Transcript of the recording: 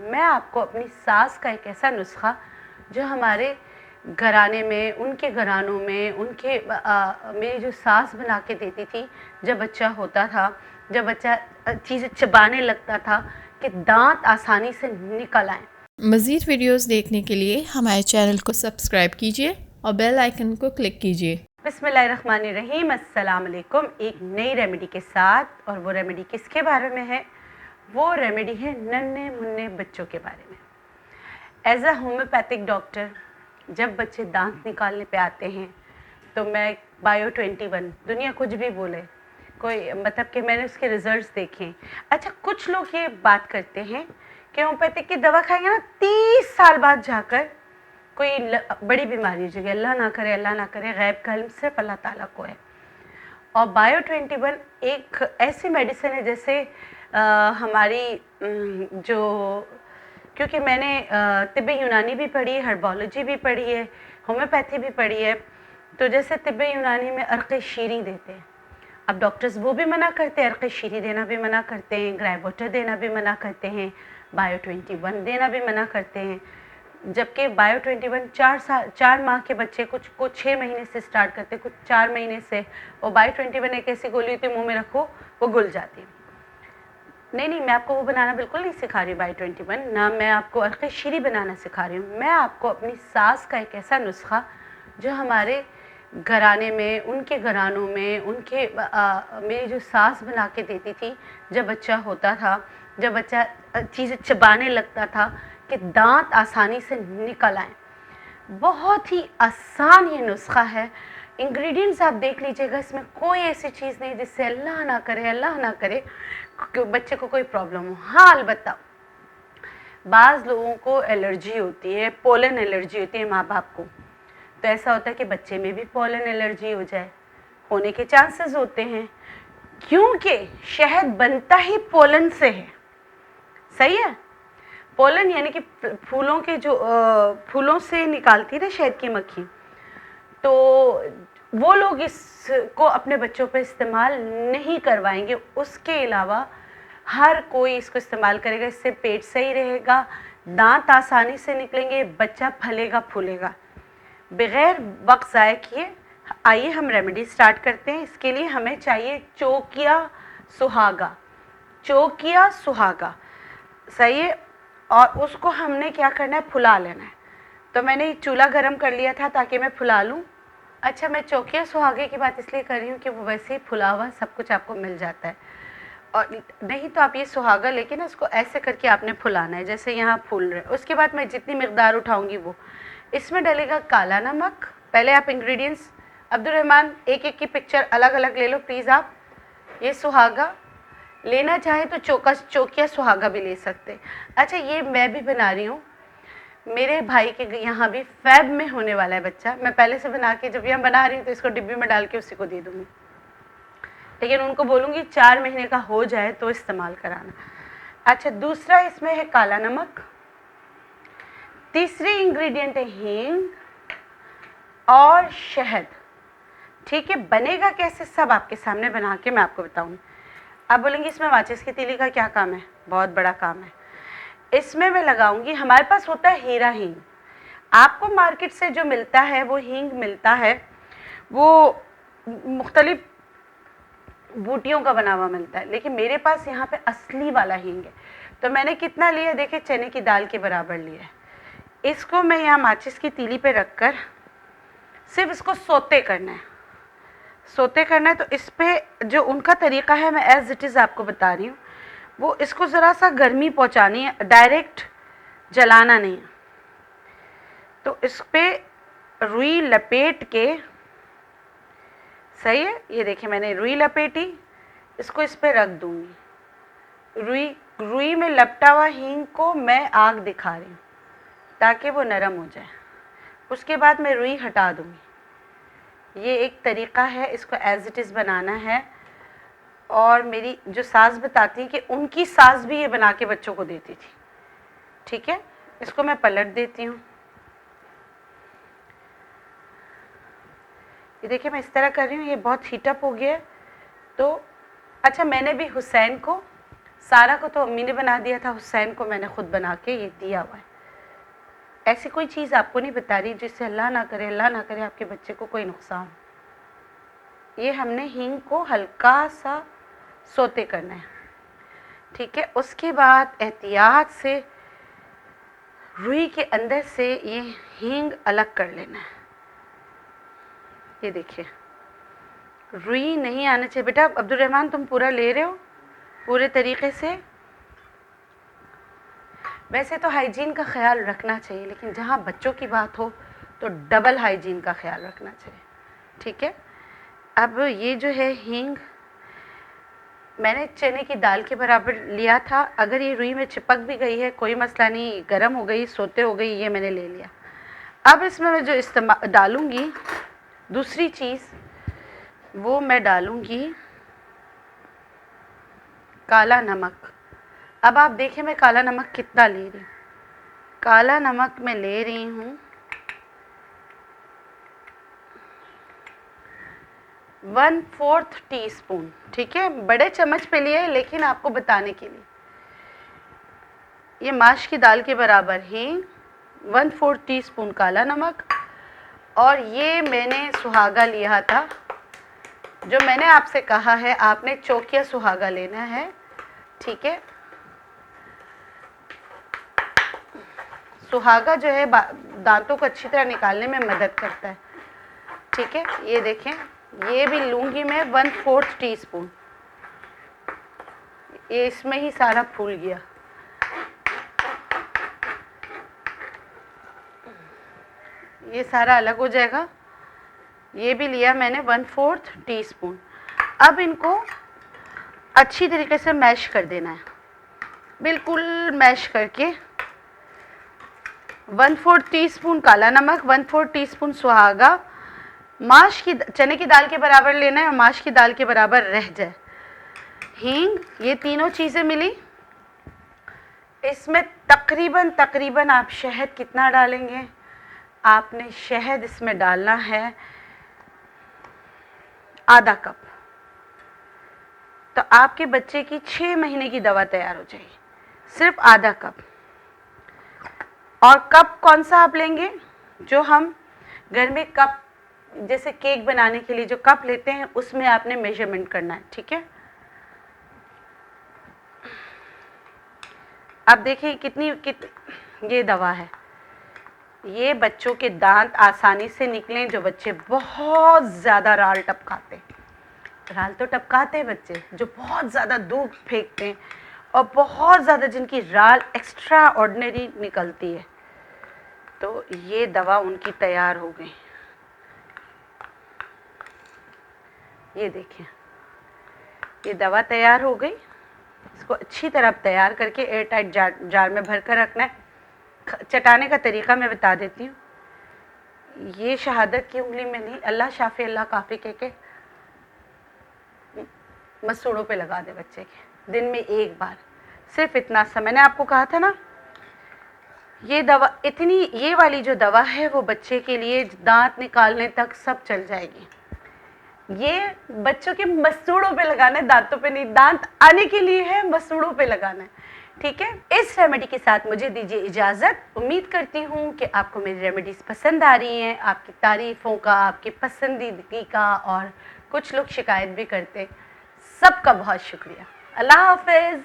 मैं आपको अपनी सास का एक ऐसा नुस्खा जो हमारे घराने में, उनके घरानों में, मेरी जो सास बना के देती थी जब बच्चा होता था, जब बच्चा चीज़ें चबाने लगता था कि दांत आसानी से निकल आए। मज़ीद वीडियोस देखने के लिए हमारे चैनल को सब्सक्राइब कीजिए और बेल आइकन को क्लिक कीजिए। बिस्मिल्लाहिर्रहमानिर्रहीम, अस्सलाम वालेकुम। एक नई रेमेडी के साथ, और वो रेमेडी किसके बारे में है? वो रेमेडी है नन्हे मुन्ने बच्चों के बारे में। एज अ होम्योपैथिक डॉक्टर, जब बच्चे दांत निकालने पे आते हैं तो मैं बायो 21, दुनिया कुछ भी बोले, कोई मतलब कि मैंने उसके रिजल्ट्स देखे। अच्छा, कुछ लोग ये बात करते हैं कि होम्योपैथिक की दवा खाएंगे ना 30 साल बाद जाकर कोई बड़ी बीमारी हो जाएगी। अल्लाह ना करे, अल्लाह ना करे, गैब का इल्म सिर्फ अल्लाह ताला को है। और बायो 21 एक ऐसी मेडिसिन है जैसे हमारी जो, क्योंकि मैंने तिब्बे यूनानी भी पढ़ी है, हर्बोलॉजी भी पढ़ी है, होम्योपैथी भी पढ़ी है। तो जैसे तिब्बे यूनानी में अर्क़ शीरी देते हैं, अब डॉक्टर्स वो भी मना करते हैं, अर्क़ शीरी देना भी मना करते हैं, ग्राई वाटर देना भी मना करते हैं, बायो 21 देना भी मना करते हैं। जबकि बायो 21 4 माह के बच्चे को 6 महीने से स्टार्ट करते, कुछ 4 महीने से। और बायो 21 एक ऐसी गोली होती है, मुँह में रखो वो घुल जाती है। नहीं, मैं आपको वो बनाना बिल्कुल नहीं सिखा रही हूँ बायो 21, ना मैं आपको अर्क़ शीरी बनाना सिखा रही हूँ। मैं आपको अपनी सास का एक ऐसा नुस्खा जो हमारे घराने में, उनके घरानों में, मेरी जो सास बना के देती थी जब बच्चा होता था, जब बच्चा चीज़ें चबाने लगता था कि दांत आसानी से निकल आए। बहुत ही आसान ये नुस्खा है। इंग्रेडिएंट्स आप देख लीजिएगा, इसमें कोई ऐसी चीज़ नहीं जिससे अल्लाह ना करे बच्चे को कोई प्रॉब्लम हो। हाँ, अलबत्ता बाज़ लोगों को एलर्जी होती है, पोलन एलर्जी होती है माँ बाप को, तो ऐसा होता है कि बच्चे में भी पोलन एलर्जी हो जाए, होने के चांसेस होते हैं, क्योंकि शहद बनता ही पोलन से है। सही है? पोलन यानी कि फूलों के जो फूलों से निकालती है ना शहद की मक्खी, तो वो लोग इसको अपने बच्चों पे इस्तेमाल नहीं करवाएंगे। उसके अलावा हर कोई इसको इस्तेमाल करेगा, इससे पेट सही रहेगा, दांत आसानी से निकलेंगे, बच्चा फलेगा फूलेगा। बग़ैर वक्त ज़ाय किए आइए हम रेमेडी स्टार्ट करते हैं। इसके लिए हमें चाहिए चौकिया सुहागा। सही है? और उसको हमने क्या करना है, फुला लेना है। तो मैंने चूल्हा गरम कर लिया था ताकि मैं फुला लूँ। अच्छा, मैं चौकिया सुहागे की बात इसलिए कर रही हूँ कि वो वैसे ही फुला हुआ सब कुछ आपको मिल जाता है, और नहीं तो आप ये सुहागा लेके ना इसको ऐसे करके आपने फुलाना है, जैसे यहाँ फूल रहे। उसके बाद मैं जितनी मिकदार उठाऊँगी वो इसमें डलेगा काला नमक। पहले आप इंग्रेडिएंट्स अब्दुलरहमान एक एक की पिक्चर अलग अलग ले लो प्लीज़। आप ये सुहागा लेना चाहे तो चौकिया सुहागा भी ले सकते। अच्छा, ये मैं भी बना रही हूँ, मेरे भाई के यहाँ भी फ़ैब में होने वाला है बच्चा। मैं पहले से बना के जब यहाँ बना रही हूँ तो इसको डिब्बी में डाल के उसी को दे दूँगी, लेकिन उनको बोलूँगी 4 महीने का हो जाए तो इस्तेमाल कराना। अच्छा, दूसरा इसमें है काला नमक, तीसरी इंग्रेडिएंट है हींग और शहद। ठीक है? बनेगा कैसे सब आपके सामने बना के मैं आपको बताऊँगी। आप बोलेंगे इसमें माचिस की तीली का क्या काम है? बहुत बड़ा काम है। इसमें मैं लगाऊंगी, हमारे पास होता है हीरा हींग। आपको मार्केट से जो मिलता है वो हींग मिलता है, वो मुख्तलिफ बूटियों का बना हुआ मिलता है, लेकिन मेरे पास यहाँ पे असली वाला हींग है। तो मैंने कितना लिया, देखिए चने की दाल के बराबर लिया है। इसको मैं यहाँ माचिस की तीली पे रखकर सिर्फ इसको सोते करना है। तो इस पर जो उनका तरीक़ा है मैं एज़ इट इज़ आपको बता रही हूँ। वो इसको ज़रा सा गर्मी पहुँचानी है, डायरेक्ट जलाना नहीं। तो इस पर रुई लपेट के, सही है, ये देखिए मैंने रुई लपेटी, इसको इस पर रख दूँगी। रुई में लपटा हुआ हींग को मैं आग दिखा रही हूँ ताकि वो नरम हो जाए। उसके बाद मैं रुई हटा दूँगी। ये एक तरीक़ा है, इसको एज़ इट इज़ बनाना है। और मेरी जो सास बताती है कि उनकी सास भी ये बना के बच्चों को देती थी। ठीक है? इसको मैं पलट देती हूँ। ये देखिए मैं इस तरह कर रही हूँ, ये बहुत हीटअप हो गया है। तो अच्छा, मैंने भी हुसैन को सारा को तो अम्मी ने बना दिया था, हुसैन को मैंने खुद बना के ये दिया हुआ है। ऐसी कोई चीज़ आपको नहीं बता रही जिससे अल्लाह ना करे आपके बच्चे को कोई नुकसान। ये हमने हींग को हल्का सा सोते करना है, ठीक है। उसके बाद एहतियात से रुई के अंदर से ये हींग अलग कर लेना है। ये देखिए, रुई नहीं आना चाहिए। बेटा अब्दुल रहमान, तुम पूरा ले रहे हो पूरे तरीके से? वैसे तो हाइजीन का ख्याल रखना चाहिए, लेकिन जहाँ बच्चों की बात हो तो डबल हाइजीन का ख्याल रखना चाहिए, ठीक है। अब ये जो है हींग मैंने चने की दाल के बराबर लिया था। अगर ये रुई में चिपक भी गई है कोई मसला नहीं, गर्म हो गई, सोते हो गई, ये मैंने ले लिया। अब इसमें मैं जो इस्तेमाल डालूँगी दूसरी चीज़, वो मैं डालूँगी काला नमक। अब आप देखें मैं काला नमक कितना ले रही हूँ। काला नमक मैं ले रही हूँ 1/4 टीस्पून, ठीक है। बड़े चम्मच पे लिए लेकिन आपको बताने के लिए, ये माश की दाल के बराबर ही 1/4 टीस्पून काला नमक। और ये मैंने सुहागा लिया था, जो मैंने आपसे कहा है आपने चौकिया सुहागा लेना है, ठीक है। सुहागा जो है दांतों को अच्छी तरह निकालने में मदद करता है, ठीक है। ये देखें, ये भी लूँगी मैं 1/4 टीस्पून। ये इसमें ही सारा फूल गया। ये सारा अलग हो जाएगा। ये भी लिया मैंने 1/4 टीस्पून। अब इनको अच्छी तरीके से मैश कर देना है, बिल्कुल मैश करके। 1/4 टीस्पून काला नमक, 1/4 टीस्पून सुहागा, माश की चने की दाल के बराबर लेना है और माश की दाल के बराबर रह जाए हींग। ये तीनों चीज़ें मिली। इसमें तकरीबन आप शहद कितना डालेंगे? आपने शहद इसमें डालना है आधा कप। तो आपके बच्चे की 6 महीने की दवा तैयार हो जाएगी, सिर्फ आधा कप। और कप कौन सा आप लेंगे? जो हम घर में कप, जैसे केक बनाने के लिए जो कप लेते हैं, उसमें आपने मेजरमेंट करना है, ठीक है। अब देखिए ये दवा है। ये बच्चों के दांत आसानी से निकलें, जो बच्चे बहुत ज़्यादा राल टपकाते हैं। राल तो टपकाते हैं बच्चे जो बहुत ज़्यादा दूध फेंकते हैं और बहुत ज़्यादा जिनकी राल एक्स्ट्रा ऑर्डिनरी निकलती है, तो ये दवा उनकी तैयार हो गई। ये देखिए, ये दवा तैयार हो गई। इसको अच्छी तरह तैयार करके एयर टाइट जार में भर कर रखना है। चटाने का तरीका मैं बता देती हूँ। ये शहादत की उंगली में नहीं, अल्लाह शाफी अल्लाह काफ़ी कह के मसूड़ों पे लगा दे बच्चे के, दिन में 1 बार, सिर्फ इतना सा। मैंने आपको कहा था ना, ये दवा इतनी, ये वाली जो दवा है वो बच्चे के लिए दांत निकालने तक सब चल जाएगी। ये बच्चों के मसूड़ों पे लगाना है, दांतों पे नहीं। दांत आने के लिए है, मसूड़ों पे लगाना है, ठीक है। इस रेमेडी के साथ मुझे दीजिए इजाज़त। उम्मीद करती हूँ कि आपको मेरी रेमेडीज़ पसंद आ रही हैं। आपकी तारीफ़ों का, आपकी पसंदीदगी का, और कुछ लोग शिकायत भी करते, सबका बहुत शुक्रिया। अल्लाह हाफ़िज़।